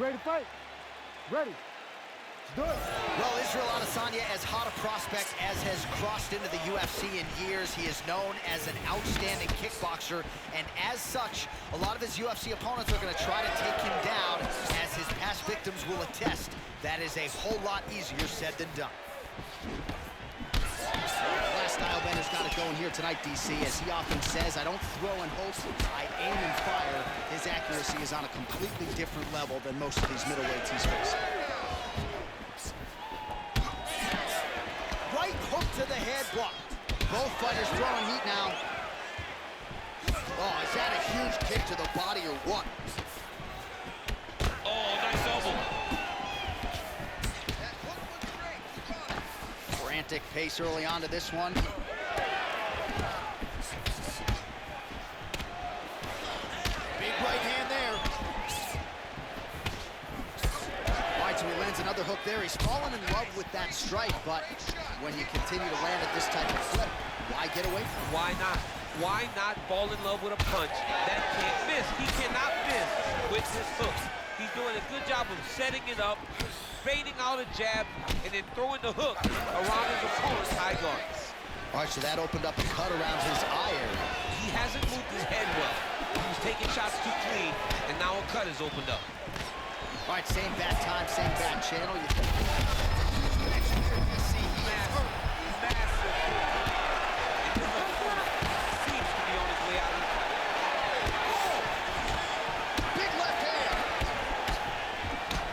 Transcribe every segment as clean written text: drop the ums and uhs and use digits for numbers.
ready to fight? Ready. Let's do it. Well, Israel Adesanya, as hot a prospect as has crossed into the UFC in years. He is known as an outstanding kickboxer, and as such, a lot of his UFC opponents are going to try to take him down. As his past victims will attest, that is a whole lot easier said than done. Last style Ben has got it going here tonight, DC. As he often says, I don't throw and hope, I aim and fire. His accuracy is on a completely different level than most of these middleweights he's facing. Right hook to the head block. Both fighters throwing heat now. Oh, is that a huge kick to the body or what? Oh, nice elbow. Frantic pace early on to this one. Big right hand there. All right, so he lands another hook there. He's fallen in love with that strike, but when you continue to land at this type of flip, why get away from it? Why not? Why not fall in love with a punch that can't miss? He cannot miss with his hook. He's doing a good job of setting it up, fading out a jab, and then throwing the hook around his opponent's high guards. All right, so that opened up a cut around his eye area. He hasn't moved his head well. He was taking shots too clean, and now a cut has opened up. All right, same bad time, same bad channel. You think Massive. And his opponent seems to be on his way out of the fight. big left hand.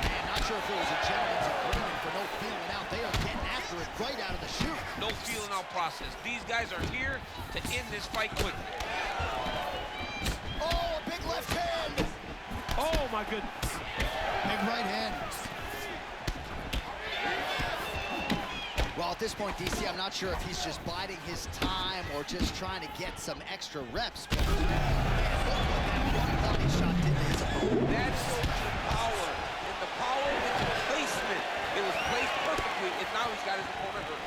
Man, not sure if it was a gentleman's agreement for no feeling out. They are getting after it right out of the chute. No feeling out process. These guys are here to end this fight quickly. Oh, a big left hand. Oh, my goodness. Big right hand. Well, at this point, DC, I'm not sure if he's just biding his time or just trying to get some extra reps. But look what that one body shot did to his opponent. That shows the power. And the power is the placement. It was placed perfectly, and now he's got his opponent hurt.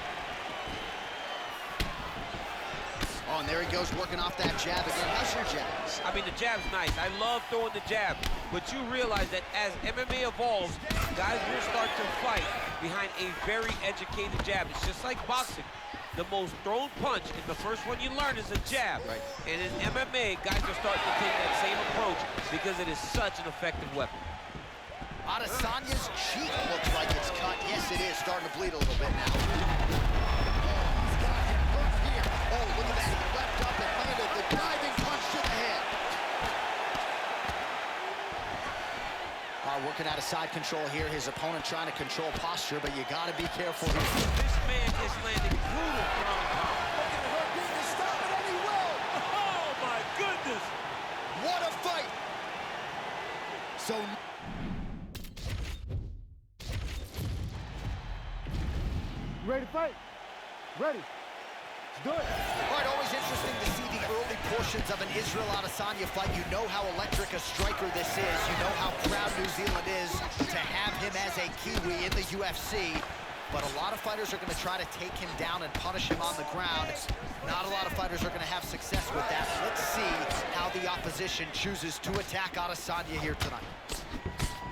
Oh, and there he goes, working off that jab again. How's your jabs? I mean, the jab's nice. I love throwing the jab. But you realize that as MMA evolves, guys will start to fight behind a very educated jab. It's just like boxing. The most thrown punch, and the first one you learn is a jab. Right. And in MMA, guys are starting to take that same approach because it is such an effective weapon. Adesanya's cheek looks like it's cut. Yes, it is. Starting to bleed a little bit now. Oh, look at that. He leapt up and landed the diving punch to the head. Working out of side control here. His opponent trying to control posture, but you got to be careful here. This man is landing brutal ground and pound. Looking at her being to stop it, and he will. Oh, my goodness. What a fight. So... You ready to fight? Ready. Let's do it. All right, always interesting to see the early portions of an Israel Adesanya fight. You know how electric a striker this is. You know how proud New Zealand is to have him as a Kiwi in the UFC. But a lot of fighters are going to try to take him down and punish him on the ground. Not a lot of fighters are going to have success with that. Let's see how the opposition chooses to attack Adesanya here tonight.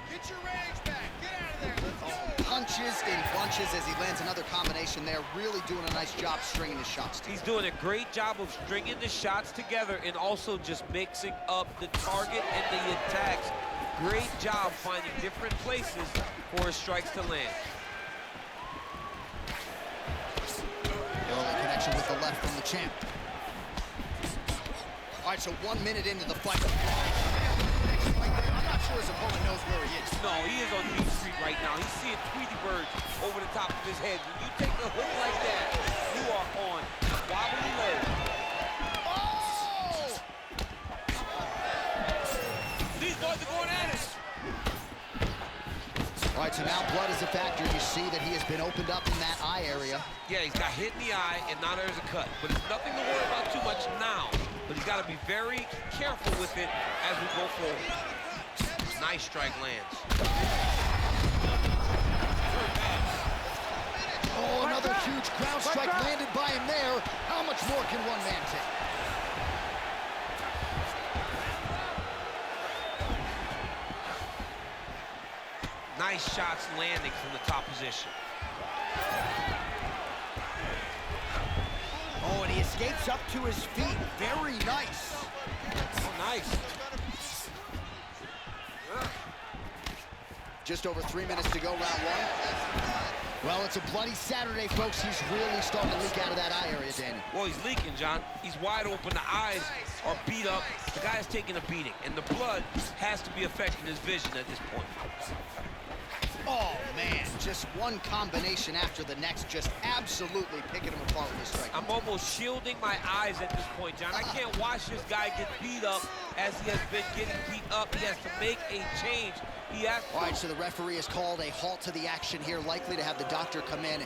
Get your range back. Get out of there. Let's go. Punches in bunches as he lands another combination there. Really doing a nice job stringing his shots together. He's doing a great job of stringing the shots together and also just mixing up the target and the attacks. Great job finding different places for his strikes to land. Early connection with the left from the champ. All right, so 1 minute into the fight. I'm not sure his opponent knows where he is. No, he is on Beat Street right now. He's seeing Tweety birds over the top of his head. When you take a hook like that, you are on wobbly legs. Oh! These boys are going at it. All right, so now blood is a factor. You see that he has been opened up in that eye area. Yeah, he's got hit in the eye, and now there's a cut. But it's nothing to worry about too much now. But he's got to be very careful with it as we go forward. Nice strike lands. Oh, another huge ground strike landed by him there. How much more can one man take? Nice shots landing from the top position. Oh, and he escapes up to his feet. Very nice. Oh, nice. Just over 3 minutes to go, round one. Well, it's a bloody Saturday, folks. He's really starting to leak out of that eye area, Danny. Well, he's leaking, John. He's wide open. The eyes are beat up. The guy is taking a beating, and the blood has to be affecting his vision at this point. Oh, man, just one combination after the next, just absolutely picking him apart with his strike. I'm almost shielding my eyes at this point, John. I can't watch this guy get beat up as he has been getting beat up. He has to make a change. He has to... All right, so the referee has called a halt to the action here, likely to have the doctor come in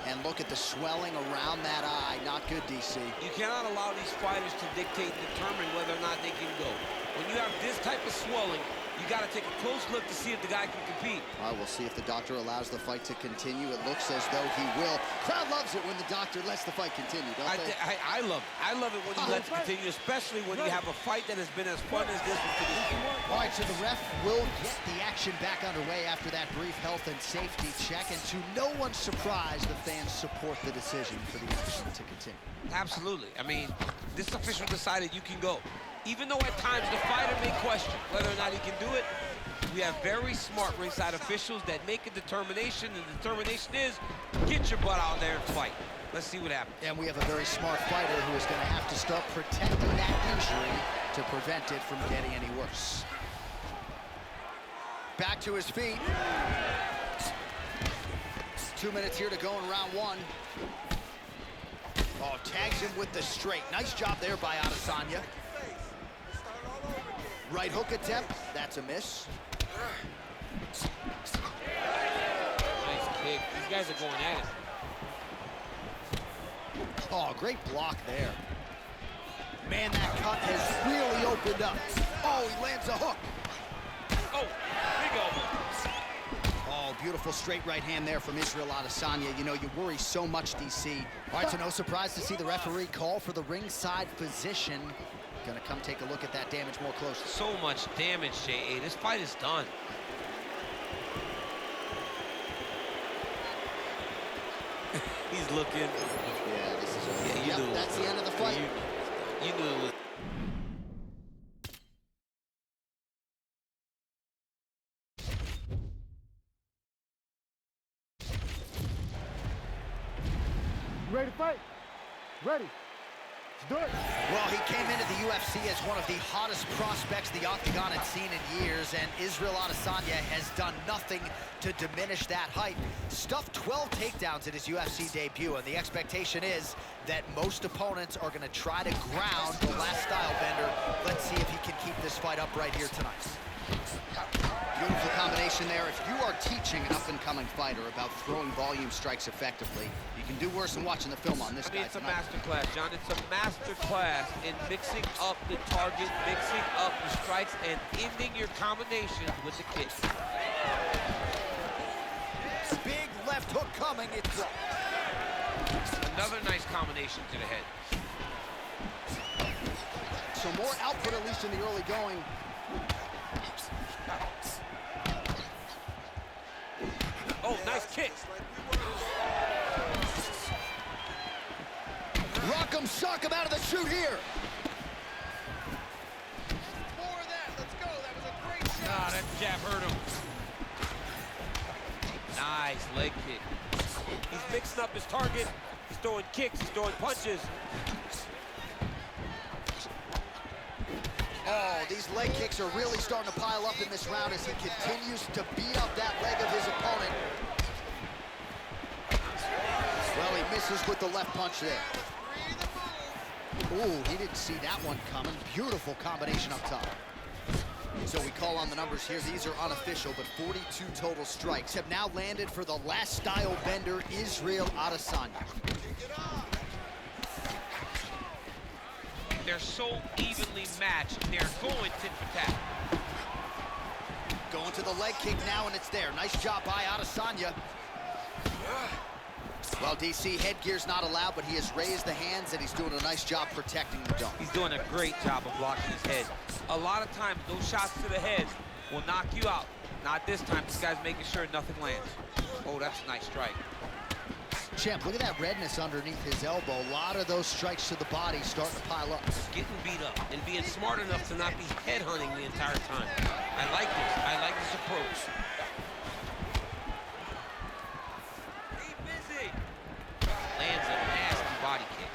and look at the swelling around that eye. Not good, DC. You cannot allow these fighters to dictate and determine whether or not they can go. When you have this type of swelling, you got to take a close look to see if the guy can compete. All right, we'll see if the doctor allows the fight to continue. It looks as though he will. Crowd loves it when the doctor lets the fight continue, don't they? I love it. I love it when he lets it continue, especially when you have a fight that has been as fun as this one to this point. All right, so the ref will get the action back underway after that brief health and safety check. And to no one's surprise, the fans support the decision for the action to continue. Absolutely. I mean, this official decided you can go. Even though at times the fighter may question whether or not he can do it, we have very smart ringside officials that make a determination, and the determination is get your butt out there and fight. Let's see what happens. And we have a very smart fighter who is going to have to start protecting that injury to prevent it from getting any worse. Back to his feet. 2 minutes here to go in round one. Oh, tags him with the straight. Nice job there by Adesanya. Right hook attempt, that's a miss. Nice kick. These guys are going at it. Oh, great block there. Man, that cut has really opened up. Oh, he lands a hook. Oh, big elbow. Oh, beautiful straight right hand there from Israel Adesanya. You know, you worry so much, DC. All right, so no surprise to see the referee call for the ringside physician. Gonna come take a look at that damage more closely. So much damage, J.A. This fight is done. He's looking. Yeah, this is over. Yeah, Yep, that's the end of the fight. You knew it was. You ready to fight? Ready. Let's do it. Well, he came into the UFC as one of the hottest prospects the Octagon had seen in years, and Israel Adesanya has done nothing to diminish that hype. Stuffed 12 takedowns in his UFC debut, and the expectation is that most opponents are going to try to ground the last style bender. Let's see if he can keep this fight up right here tonight. Beautiful combination there. If you are teaching an up-and-coming fighter about throwing volume strikes effectively, you can do worse than watching the film on this guy It's a tonight. master class, John. It's a master class in mixing up the target, mixing up the strikes, and ending your combinations with the kick. Big left hook coming. It's blocked. Another nice combination to the head. So more output, at least in the early going. Oh, nice kick. Rock him, shock him out of the chute here. More of that. Let's go. That was a great shot. Ah, that jab hurt him. Nice leg kick. He's mixing up his target. He's throwing kicks. He's throwing punches. Oh, these leg kicks are really starting to pile up in this round as he continues to beat up that leg of his opponent. Well, he misses with the left punch there. Ooh, he didn't see that one coming. Beautiful combination up top. So we call on the numbers here. These are unofficial, but 42 total strikes have now landed for the last style bender, Israel Adesanya. They're so evenly matched. They're going tit for tat. Going to the leg kick now, and it's there. Nice job by Adesanya. Well, DC, headgear's not allowed, but he has raised the hands, and he's doing a nice job protecting the dome. He's doing a great job of blocking his head. A lot of times, those shots to the head will knock you out. Not this time. This guy's making sure nothing lands. Oh, that's a nice strike. Champ, look at that redness underneath his elbow. A lot of those strikes to the body starting to pile up. Getting beat up and being smart enough to not be headhunting the entire time. I like this. I like this approach. Be busy. Lands a nasty body kick.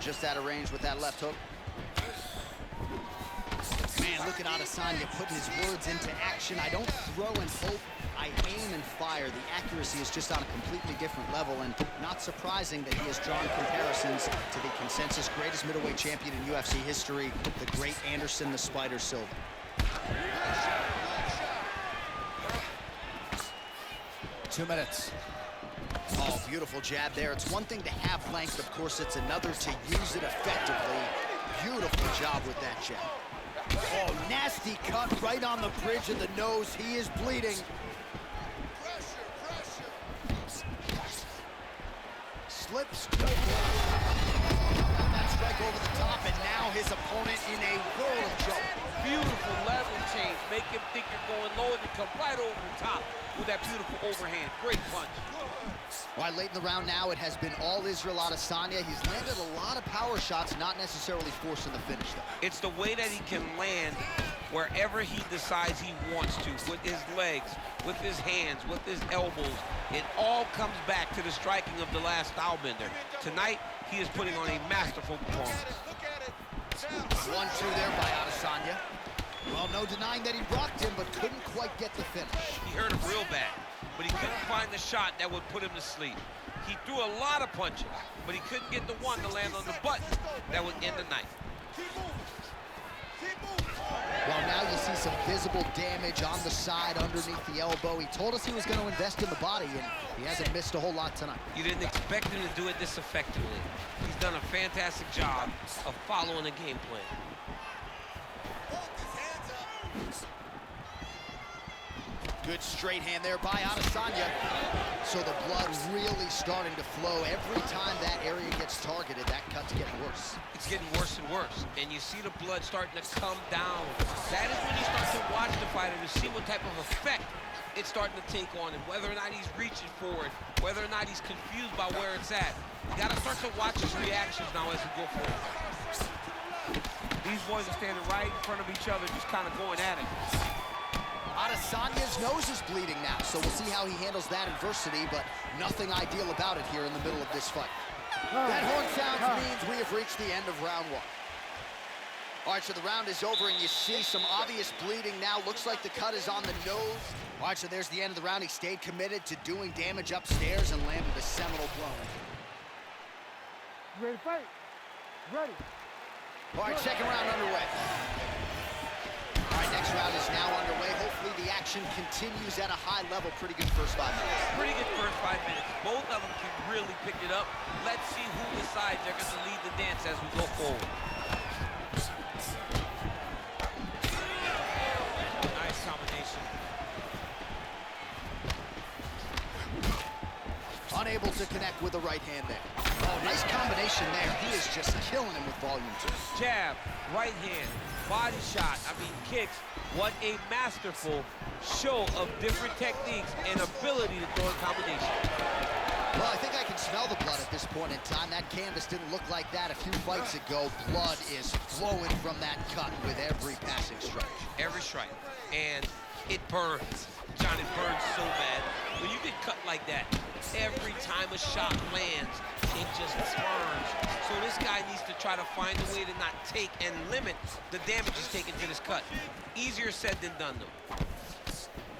Just out of range with that left hook. Man, look at Adesanya putting his words into action. I don't throw and hope. I aim and fire. The accuracy is just on a completely different level, and not surprising that he has drawn comparisons to the consensus greatest middleweight champion in UFC history, the great Anderson the Spider Silva. 2 minutes. Oh, beautiful jab there. It's one thing to have length, of course, it's another to use it effectively. Beautiful job with that jab. Oh, nasty cut right on the bridge of the nose. He is bleeding. Slips to that strike over the top, and now his opponent in a world of trouble. Beautiful level change. Make him think you're going low and you come right over the top with that beautiful overhand. Great punch. All right, late in the round now, it has been all Israel Adesanya. He's landed a lot of power shots, not necessarily forcing the finish, though. It's the way that he can land wherever he decides he wants to, with his legs, with his hands, with his elbows. It all comes back to the striking of the last stylebender. Tonight, he is putting on a masterful performance. 1-2 there by Adesanya. Well, no denying that he blocked him, but couldn't quite get the finish. He hurt him real bad, but he couldn't find the shot that would put him to sleep. He threw a lot of punches, but he couldn't get the one to land on the button that would end the night. Well, now you see some visible damage on the side underneath the elbow. He told us he was going to invest in the body, and he hasn't missed a whole lot tonight. You didn't expect him to do it this effectively. He's done a fantastic job of following the game plan. Good straight hand there by Adesanya. So the blood really starting to flow. Every time that area gets targeted, that cut's getting worse. It's getting worse and worse, and you see the blood starting to come down. That is when you start to watch the fighter to see what type of effect it's starting to take on him, whether or not he's reaching for it, whether or not he's confused by where it's at. You gotta start to watch his reactions now as we go forward. These boys are standing right in front of each other, just kind of going at it. Adesanya's nose is bleeding now, so we'll see how he handles that adversity, but nothing ideal about it here in the middle of this fight. That horn sound means we have reached the end of round one. All right, so the round is over, and you see some obvious bleeding now. Looks like the cut is on the nose. All right, so there's the end of the round. He stayed committed to doing damage upstairs and landed a seminal blow. You ready to fight? Ready. All right, second round underway. All right, next round is now underway. Hopefully the action continues at a high level. Pretty good first 5 minutes. Pretty good first 5 minutes. Both of them can really pick it up. Let's see who decides they're going to lead the dance as we go forward. Nice combination. Unable to connect with the right hand there. Oh, nice combination there. He is just killing him with volume, too. Jab, right hand, body shot, kicks. What a masterful show of different techniques and ability to throw a combination. Well, I think I can smell the blood at this point in time. That canvas didn't look like that a few fights ago. Blood is flowing from that cut with every passing strike. Every strike. And it burns. John, it burns so bad. When you get cut like that, every time a shot lands, it just burns. So this guy needs to try to find a way to not take and limit the damage he's taken to this cut. Easier said than done, though.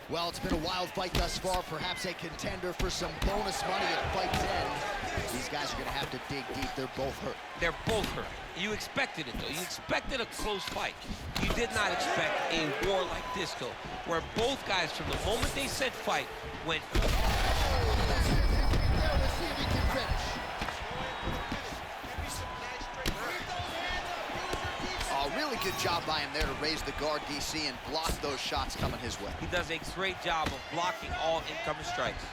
Well, it's been a wild fight thus far. Perhaps a contender for some bonus money at fight's end. These guys are going to have to dig deep. They're both hurt. They're both hurt. You expected it, though. You expected a close fight. You did not expect a war like this, though, where both guys, from the moment they said fight, went... Let's see if he can finish. Oh, really good job by him there to raise the guard, DC, and block those shots coming his way. He does a great job of blocking all incoming strikes.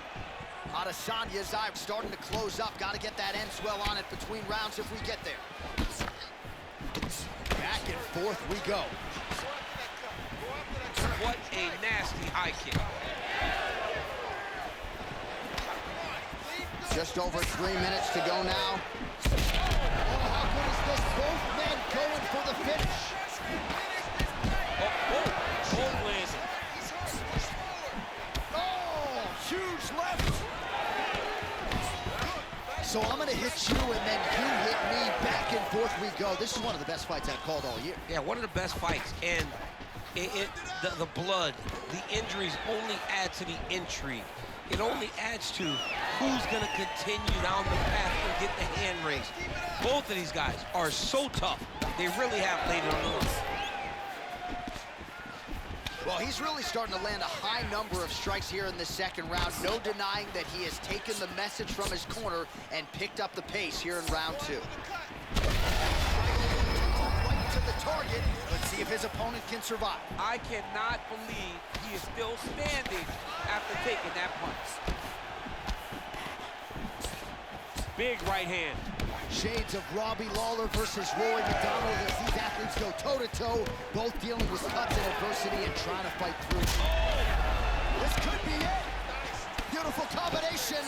Adesanya's eye starting to close up. Got to get that end swell on it between rounds if we get there. Back and forth we go. What a nasty high kick. Just over 3 minutes to go now. Oh, how good is this? Both men going for the finish. Oh, landing. Oh, huge left. So I'm gonna hit you and then you hit me. Back and forth we go. This is one of the best fights I've called all year. Yeah, one of the best fights. And the blood, the injuries only add to the intrigue. It only adds to who's gonna continue down the path and get the hand raised. Both of these guys are so tough. They really have laid it on the line. Well, he's really starting to land a high number of strikes here in the second round. No denying that he has taken the message from his corner and picked up the pace here in round 2. Right to the target. Let's see if his opponent can survive. I cannot believe he is still standing after taking that punch. Big right hand. Shades of Robbie Lawler versus Rory McDonald as these athletes go toe-to-toe, both dealing with cuts and adversity and trying to fight through. Oh, this could be it. Beautiful combination.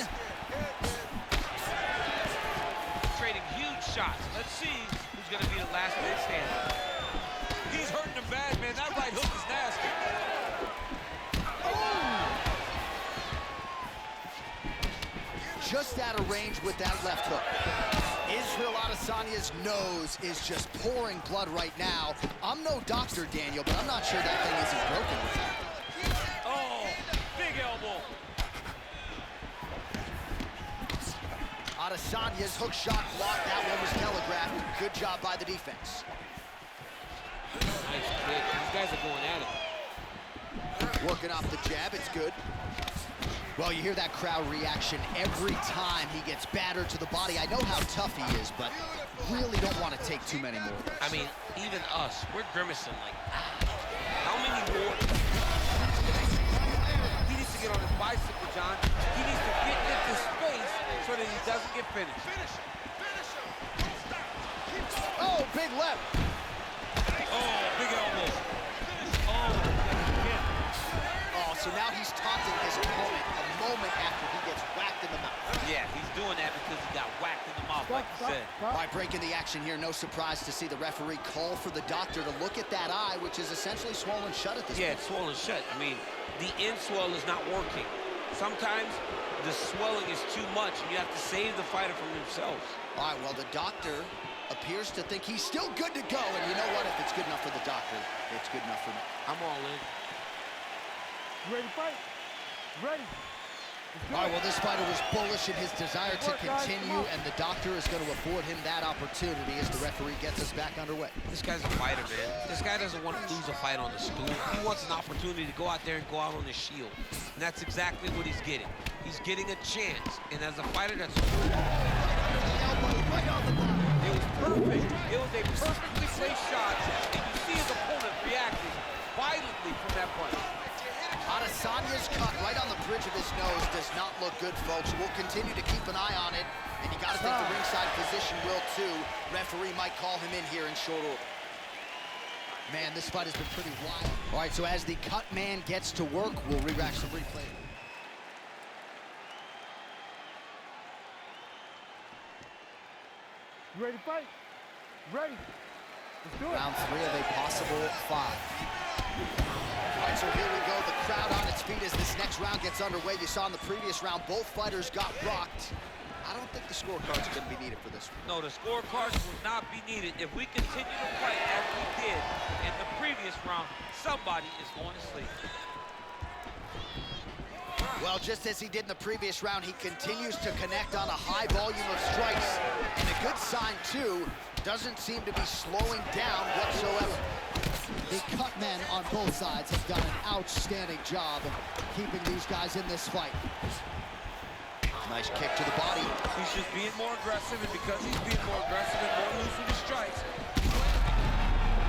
Trading huge shots. Let's see who's going to be the last man standing. He's hurting him bad, man. That right hook is nasty. Just out of range with that left hook. Israel Adesanya's nose is just pouring blood right now. I'm no doctor, Daniel, but I'm not sure that thing isn't broken with that. Oh, big elbow. Adesanya's hook shot blocked. That one was telegraphed. Good job by the defense. Nice kick. These guys are going at it. Working off the jab, it's good. Well, you hear that crowd reaction every time he gets battered to the body. I know how tough he is, but really don't want to take too many more. I mean, even us, we're grimacing like, how many more? He needs to get on his bicycle, John. He needs to get into space so that he doesn't get finished. Oh, big left. Oh, big elbow. Oh, so now he's taunting his opponent a moment after he gets whacked in the mouth. yeah, he's doing that because he got whacked in the mouth, like you said. By breaking the action here, no surprise to see the referee call for the doctor to look at that eye, which is essentially swollen shut at this point. Yeah, it's swollen shut. I mean, the inswell is not working. Sometimes the swelling is too much, and you have to save the fighter from themselves. All right, well, the doctor appears to think he's still good to go, and you know what? If it's good enough for the doctor, it's good enough for me. I'm all in. You ready to fight? Ready. All right, well, this fighter was bullish in his desire to continue, and the doctor is going to afford him that opportunity as the referee gets us back underway. This guy's a fighter, man. This guy doesn't want to lose a fight on the stool. He wants an opportunity to go out there and go out on the shield. And that's exactly what he's getting. He's getting a chance. And as a fighter, that's... It was perfect. It was a perfectly placed shot. And you see his opponent reacting violently from that punch. Adesanya's cut right on the bridge of his nose does not look good, folks. We'll continue to keep an eye on it, and you got to think the ringside physician will too. Referee might call him in here in short order. Man, this fight has been pretty wild. All right, so as the cut man gets to work, we'll re-rack some replay. You ready to fight? Ready. Let's do it. Round 3 of a possible 5. All right, so here we go. The crowd on its feet as this next round gets underway. You saw in the previous round, both fighters got rocked. I don't think the scorecards are going to be needed for this one. No, the scorecards will not be needed. If we continue to fight as we did in the previous round, somebody is going to sleep. Well, just as he did in the previous round, he continues to connect on a high volume of strikes. And a good sign, too, doesn't seem to be slowing down whatsoever. The cut men on both sides have done an outstanding job of keeping these guys in this fight. Nice kick to the body. He's just being more aggressive, and because he's being more aggressive and more loose with his strikes.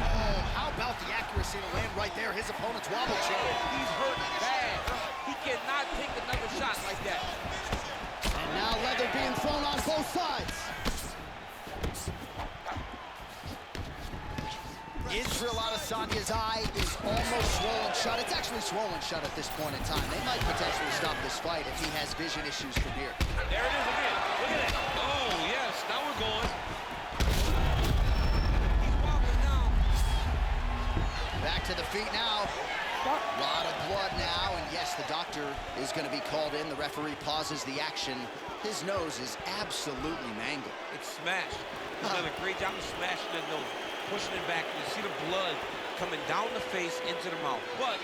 Oh, how about the accuracy to land right there? His opponent's wobble chain. He's hurt bad. He cannot take another shot like that. And now leather being thrown on both sides. Israel Israel Adesanya's eye is almost swollen shut. It's actually swollen shut at this point in time. They might potentially stop this fight if he has vision issues from here. There it is again. Look at that. Oh, yes. Now we're going. He's wobbling now. Back to the feet now. A lot of blood now, and yes, the doctor is going to be called in. The referee pauses the action. His nose is absolutely mangled. It's smashed. He's done a great job of smashing the nose, pushing it back. You see the blood coming down the face into the mouth. But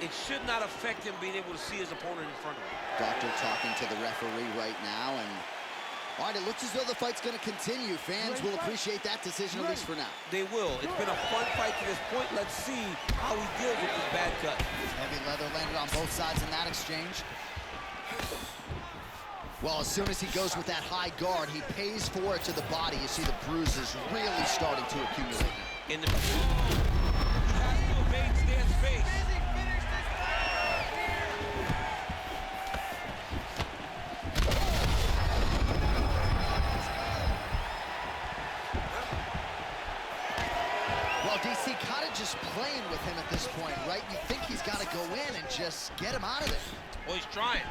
it should not affect him being able to see his opponent in front of him. Doctor talking to the referee right now, and all right, it looks as though the fight's going to continue. Fans will appreciate that decision, at least for now. They will. It's been a fun fight to this point. Let's see how he deals with this bad cut. Heavy leather landed on both sides in that exchange. Well, as soon as he goes with that high guard, he pays for it to the body. You see the bruises really starting to accumulate. In the... He has to evade Stan's face. Well, DC kind of just playing with him at this point, right? You think he's got to go in and just get him out of there. Well, he's trying,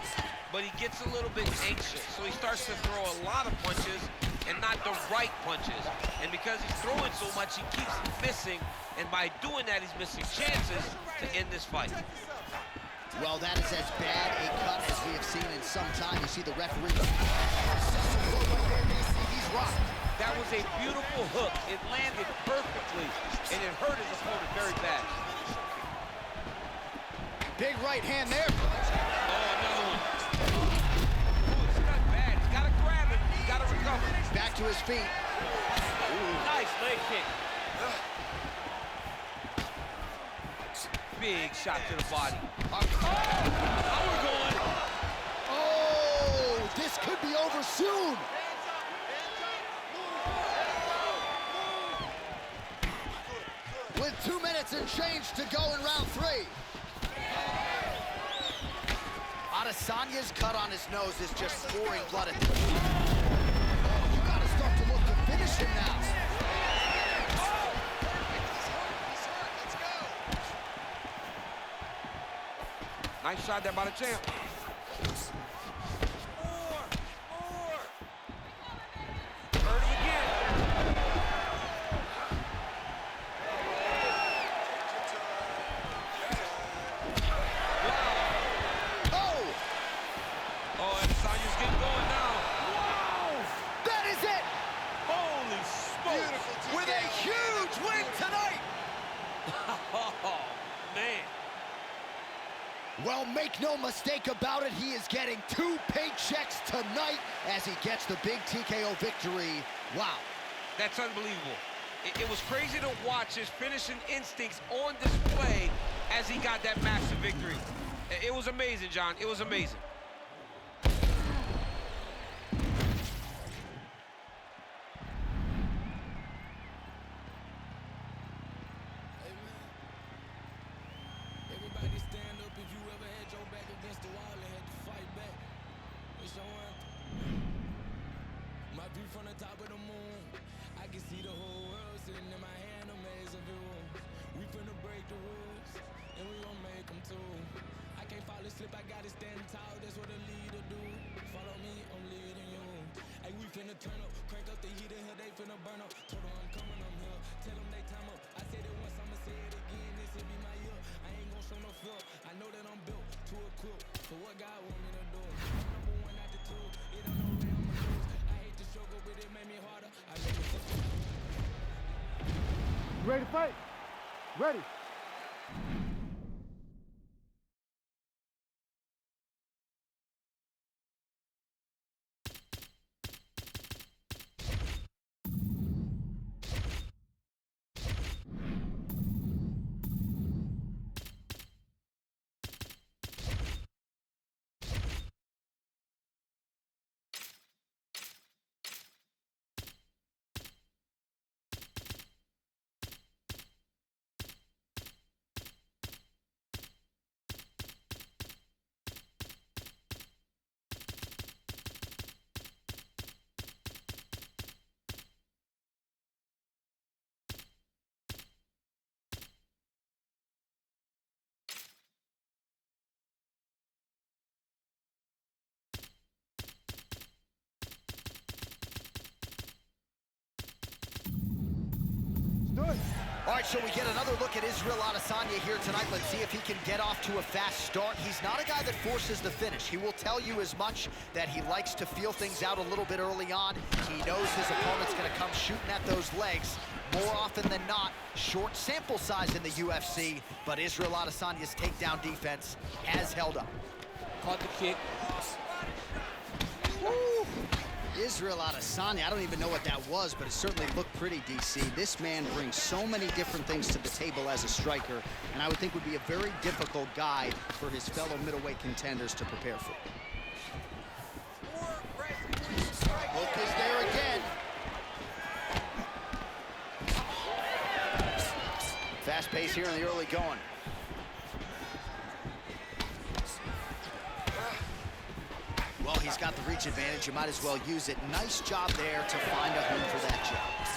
but he gets a little bit anxious, so he starts to throw a lot of punches and not the right punches. And because he's throwing so much, he keeps missing, and by doing that, he's missing chances to end this fight. Well, that is as bad a cut as we have seen in some time. You see the referee. He's rocked. That was a beautiful hook. It landed perfectly, and it hurt his opponent very bad. Big right hand there. Oh, another one. Ooh, it's not bad. He's got to grab it. He's got to recover. Back to his feet. Ooh, nice leg kick. Big shot to the body. Oh, now we're going. Oh, this could be over soon. With 2 minutes and change to go in round 3. Adesanya's cut on his nose is just pouring blood at the... Oh, you gotta start to look to finish him now. Let's go. Nice shot there by the champ. Hurt him again. Oh, Adesanya's getting going now. Wow! That is it! Holy smokes. With a huge win tonight! Oh, man. Well, make no mistake about it, he is getting 2 paychecks tonight as he gets the big TKO victory. Wow. That's unbelievable. It was crazy to watch his finishing instincts on display as he got that massive victory. It was amazing, John. It was amazing. Everybody stand up if you ever had your back against the wall and had to fight back. It's your anthem. My view from the top of the moon. I can see the whole world sitting in my hand, a maze of views. We finna break the rules, and we gon' make them too. I can't fall asleep, I gotta stand tall, that's what a leader do. Follow me, I'm leading you. Hey, we finna turn up, crank up the heat in here, they finna burn up. Told them I'm coming, I'm here. Tell them they time up. I said it once, I'ma say it again, this will be my year. I ain't gon' show no fear. I know that I'm built to equip for what God want me to do. I'm #1 out the 2, it don't know where I'ma lose. I hate the struggle, but it made me harder. I know it's Ready to fight? Ready. right, so we get another look at Israel Adesanya here tonight. Let's see if he can get off to a fast start. He's not a guy that forces the finish. He will tell you as much that he likes to feel things out a little bit early on. He knows his opponent's gonna come shooting at those legs. More often than not, short sample size in the UFC, but Israel Adesanya's takedown defense has held up. Caught the kick. Woo! Israel Adesanya, I don't even know what that was, but it certainly looked pretty, DC. This man brings so many different things to the table as a striker, and I would think would be a very difficult guy for his fellow middleweight contenders to prepare for. Hook is there again. Fast pace here in the early going. Well, he's got the reach advantage. You might as well use it. Nice job there to find a home for that jab.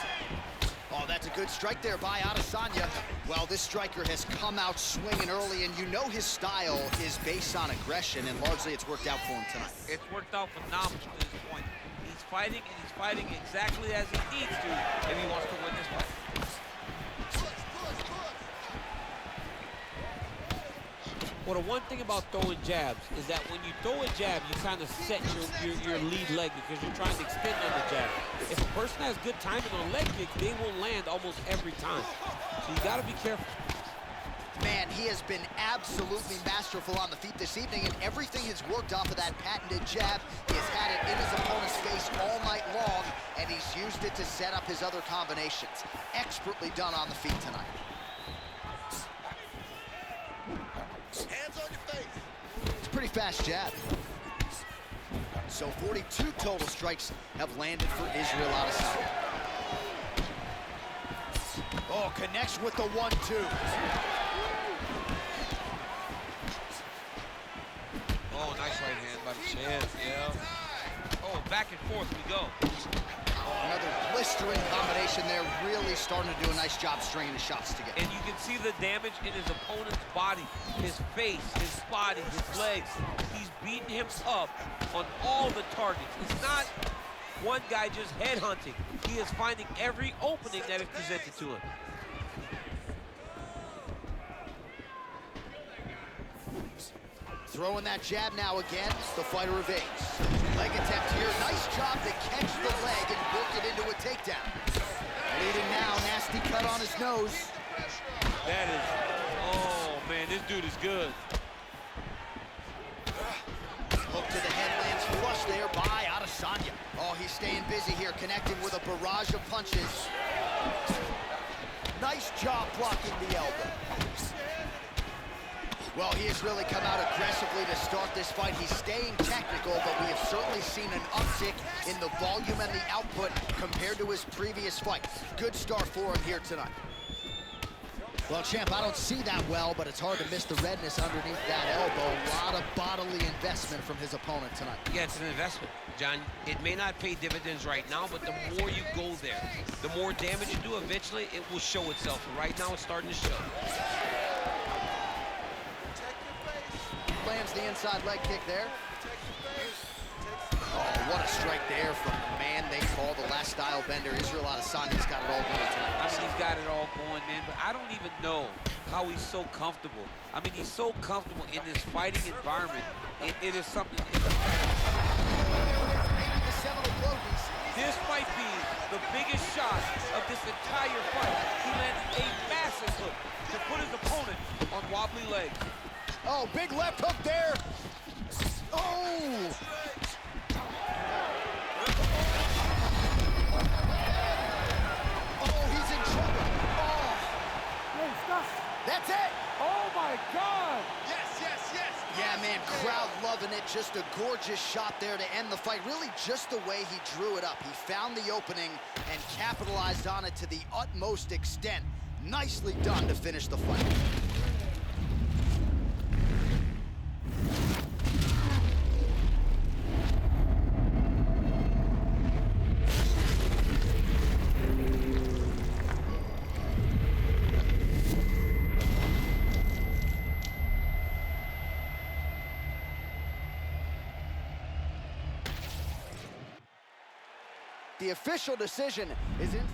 Oh, that's a good strike there by Adesanya. Well, this striker has come out swinging early, and you know his style is based on aggression, and largely it's worked out for him tonight. It's worked out phenomenal to this point. He's fighting, and he's fighting exactly as he needs to if he wants to win this fight. Well, the one thing about throwing jabs is that when you throw a jab, you kind of set your lead leg because you're trying to extend on the jab. If a person has good timing on leg kicks, they will land almost every time. So you got to be careful. Man, he has been absolutely masterful on the feet this evening, and everything has worked off of that patented jab. He has had it in his opponent's face all night long, and he's used it to set up his other combinations. Expertly done on the feet tonight. Hands on your face. It's a pretty fast jab. So 42 total strikes have landed for Israel Adesanya. Oh, connects with the 1-2. Oh, nice right hand by the champ, yeah. Oh, back and forth we go. Another blistering combination there, really starting to do a nice job stringing the shots together. And you can see the damage in his opponent's body, his face, his body, his legs. He's beating him up on all the targets. It's not one guy just headhunting. He is finding every opening that is presented to him. Throwing that jab now again, the fighter evades. Leg attempt here, nice job to catch the leg and work it into a takedown. Bleeding now, nasty cut on his nose. That is, oh man, this dude is good. Hook to the head lands flush there by Adesanya. Oh, he's staying busy here, connecting with a barrage of punches. Nice job blocking the elbow. Well, he has really come out aggressively to start this fight. He's staying technical, but we have certainly seen an uptick in the volume and the output compared to his previous fight. Good start for him here tonight. Well, champ, I don't see that well, but it's hard to miss the redness underneath that elbow. A lot of bodily investment from his opponent tonight. Yeah, it's an investment, John. It may not pay dividends right now, but the more you go there, the more damage you do, eventually it will show itself. And right now it's starting to show. Lands the inside leg kick there. Oh, what a strike there from the man they call the last style bender. Israel Adesanya's got it all going tonight. I mean, he's got it all going, man, but I don't even know how he's so comfortable. I mean, he's so comfortable in this fighting environment. It is something. Maybe the seminal blow we see. This might be the biggest shot of this entire fight. He landed a massive hook to put his opponent on wobbly legs. Oh, big left hook there. Oh! Oh, he's in trouble. Oh! Hey, stop. That's it! Oh, my God. Yes, yes, yes. Yeah, man, crowd loving it. Just a gorgeous shot there to end the fight. Really just the way he drew it up. He found the opening and capitalized on it to the utmost extent. Nicely done to finish the fight. The official decision is in.